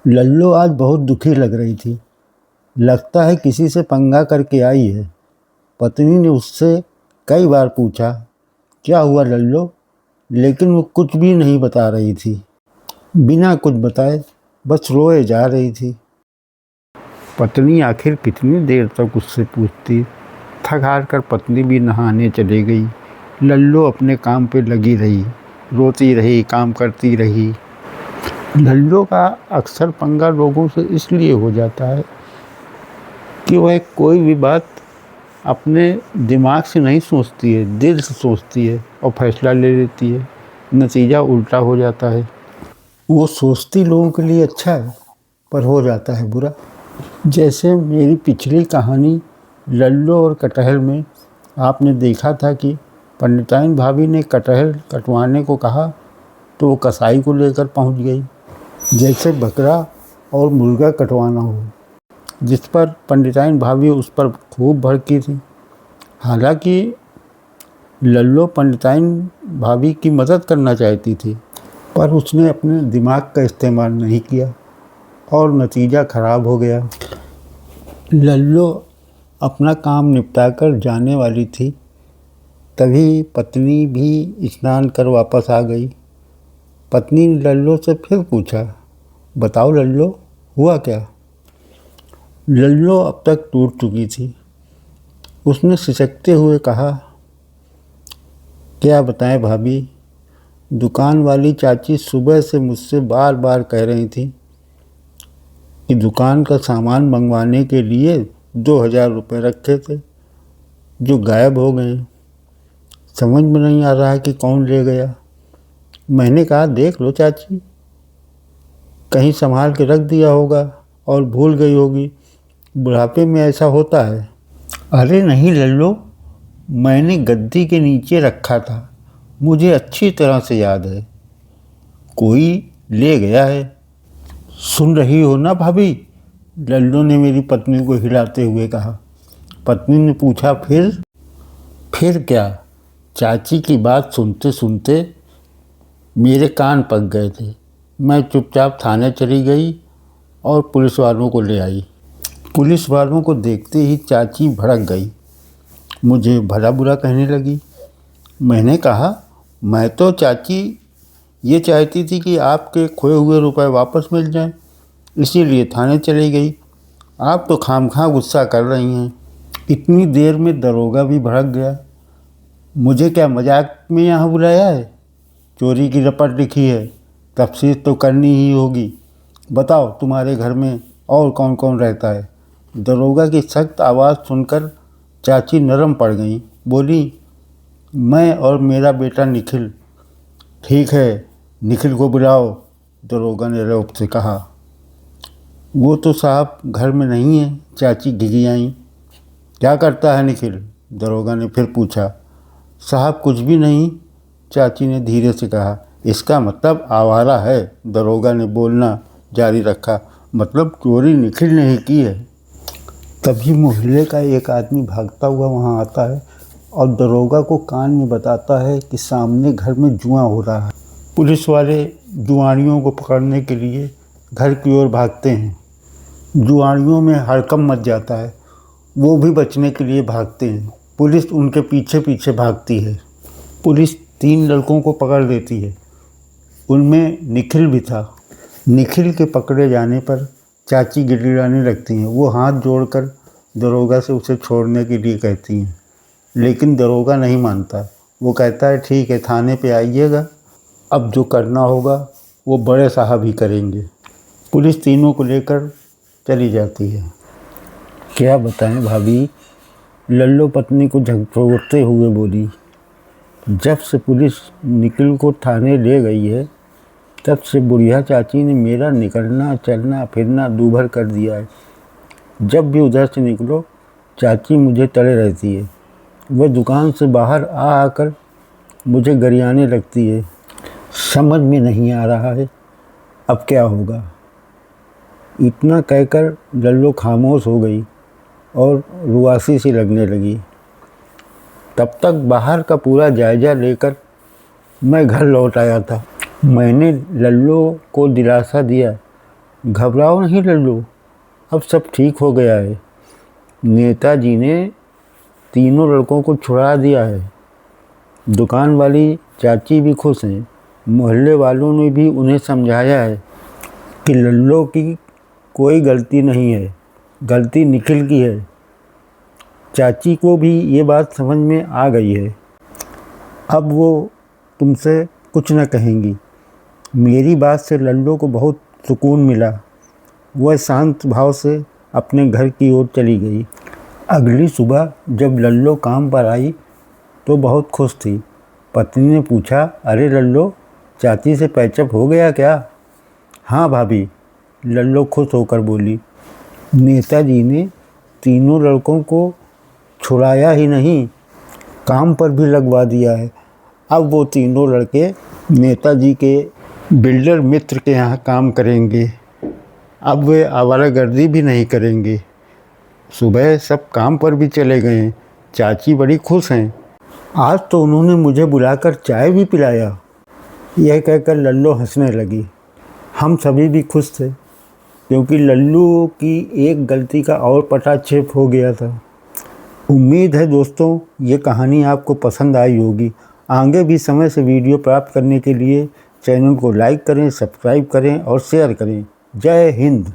लल्लू आज बहुत दुखी लग रही थी। लगता है किसी से पंगा करके आई है। पत्नी ने उससे कई बार पूछा, क्या हुआ लल्लू? लेकिन वो कुछ भी नहीं बता रही थी। बिना कुछ बताए बस रोए जा रही थी। पत्नी आखिर कितनी देर तक उससे पूछती। थक हार कर पत्नी भी नहाने चली गई। लल्लू अपने काम पे लगी रही, रोती रही, काम करती रही। लल्लू का अक्सर पंगा लोगों से इसलिए हो जाता है कि वह कोई भी बात अपने दिमाग से नहीं सोचती है, दिल से सोचती है और फैसला ले लेती है। नतीजा उल्टा हो जाता है। वो सोचती लोगों के लिए अच्छा है पर हो जाता है बुरा। जैसे मेरी पिछली कहानी लल्लू और कटहल में आपने देखा था कि पंडिताइन भाभी ने कटहल कटवाने को कहा तो वो कसाई को लेकर पहुंच गई। जैसे बकरा और मुर्गा कटवाना हो, जिस पर पंडिताइन भाभी उस पर खूब भड़की थी। हालांकि लल्लू पंडिताइन भाभी की मदद करना चाहती थी, पर उसने अपने दिमाग का इस्तेमाल नहीं किया और नतीजा खराब हो गया। लल्लू अपना काम निपटाकर जाने वाली थी, तभी पत्नी भी स्नान कर वापस आ गई। पत्नी ने लल्लू से फिर पूछा, बताओ लल्लू, हुआ क्या? लल्लू अब तक टूट चुकी थी। उसने सिसकते हुए कहा, क्या बताएं भाभी, दुकान वाली चाची सुबह से मुझसे बार बार कह रही थी कि दुकान का सामान मंगवाने के लिए 2000 रुपये रखे थे जो गायब हो गए। समझ में नहीं आ रहा है कि कौन ले गया। मैंने कहा, देख लो चाची, कहीं संभाल के रख दिया होगा और भूल गई होगी। बुढ़ापे में ऐसा होता है। अरे नहीं लल्लू, मैंने गद्दी के नीचे रखा था, मुझे अच्छी तरह से याद है। कोई ले गया है। सुन रही हो ना भाभी? लल्लू ने मेरी पत्नी को हिलाते हुए कहा। पत्नी ने पूछा, फिर क्या? चाची की बात सुनते सुनते मेरे कान पक गए थे। मैं चुपचाप थाने चली गई और पुलिस वालों को ले आई। पुलिस वालों को देखते ही चाची भड़क गई, मुझे भला बुरा कहने लगी। मैंने कहा, मैं तो चाची ये चाहती थी कि आपके खोए हुए रुपए वापस मिल जाएं, इसीलिए थाने चली गई। आप तो खामखा गुस्सा कर रही हैं। इतनी देर में दरोगा भी भड़क गया। मुझे क्या मजाक में यहाँ बुलाया है? चोरी की रपट लिखी है, तफ्तीश तो करनी ही होगी। बताओ तुम्हारे घर में और कौन कौन रहता है? दरोगा की सख्त आवाज़ सुनकर चाची नरम पड़ गई। बोली, मैं और मेरा बेटा निखिल। ठीक है, निखिल को बुलाओ, दरोगा ने रौब से कहा। वो तो साहब घर में नहीं है, चाची घिघियाई। क्या करता है निखिल? दरोगा ने फिर पूछा। साहब कुछ भी नहीं, चाची ने धीरे से कहा। इसका मतलब आवारा है, दरोगा ने बोलना जारी रखा। मतलब चोरी निखिल ने ही की है। तभी मोहल्ले का एक आदमी भागता हुआ वहाँ आता है और दरोगा को कान में बताता है कि सामने घर में जुआ हो रहा है। पुलिस वाले जुआड़ियों को पकड़ने के लिए घर की ओर भागते हैं। जुआड़ियों में हड़कंप मच जाता है, वो भी बचने के लिए भागते हैं। पुलिस उनके पीछे पीछे भागती है। पुलिस 3 लड़कों को पकड़ लेती है, उनमें निखिल भी था। निखिल के पकड़े जाने पर चाची गिड़गिड़ाने लगती हैं। वो हाथ जोड़कर दरोगा से उसे छोड़ने के लिए कहती हैं, लेकिन दरोगा नहीं मानता। वो कहता है, ठीक है, थाने पे आइएगा, अब जो करना होगा वो बड़े साहब ही करेंगे। पुलिस तीनों को लेकर चली जाती है। क्या बताएं भाभी, लल्लू पत्नी को झकझोरते हुए बोली। जब से पुलिस निखिल को थाने ले गई है, तब से बुढ़िया चाची ने मेरा निकलना चलना फिरना दूभर कर दिया है। जब भी उधर से निकलो, चाची मुझे तड़े रहती है। वह दुकान से बाहर आ आकर मुझे गरियाने लगती है। समझ में नहीं आ रहा है अब क्या होगा। इतना कहकर लल्लू खामोश हो गई और रुआसी सी लगने लगी। तब तक बाहर का पूरा जायजा लेकर मैं घर लौट आया था। मैंने लल्लू को दिलासा दिया घबराओ नहीं लल्लू, अब सब ठीक हो गया है। नेताजी ने तीनों लड़कों को छुड़ा दिया है। दुकान वाली चाची भी खुश हैं। मोहल्ले वालों ने भी उन्हें समझाया है कि लल्लू की कोई गलती नहीं है, गलती निखिल की है। चाची को भी ये बात समझ में आ गई है। अब वो तुमसे कुछ न कहेंगी। मेरी बात से लल्लू को बहुत सुकून मिला। वह शांत भाव से अपने घर की ओर चली गई। अगली सुबह जब लल्लू काम पर आई तो बहुत खुश थी। पत्नी ने पूछा, अरे लल्लू, चाची से पैचअप हो गया क्या? हाँ भाभी, लल्लू खुश होकर बोली। नेताजी ने तीनों लड़कों को छुड़ाया ही नहीं, काम पर भी लगवा दिया है। अब वो तीनों लड़के नेताजी के बिल्डर मित्र के यहाँ काम करेंगे। अब वे आवारागर्दी भी नहीं करेंगे। सुबह सब काम पर भी चले गए। चाची बड़ी खुश हैं। आज तो उन्होंने मुझे बुलाकर चाय भी पिलाया। यह कहकर लल्लू हंसने लगी। हम सभी भी खुश थे क्योंकि लल्लू की एक गलती का और पटाक्षेप हो गया था। उम्मीद है दोस्तों ये कहानी आपको पसंद आई होगी। आगे भी समय से वीडियो प्राप्त करने के लिए चैनल को लाइक करें, सब्सक्राइब करें और शेयर करें। जय हिंद।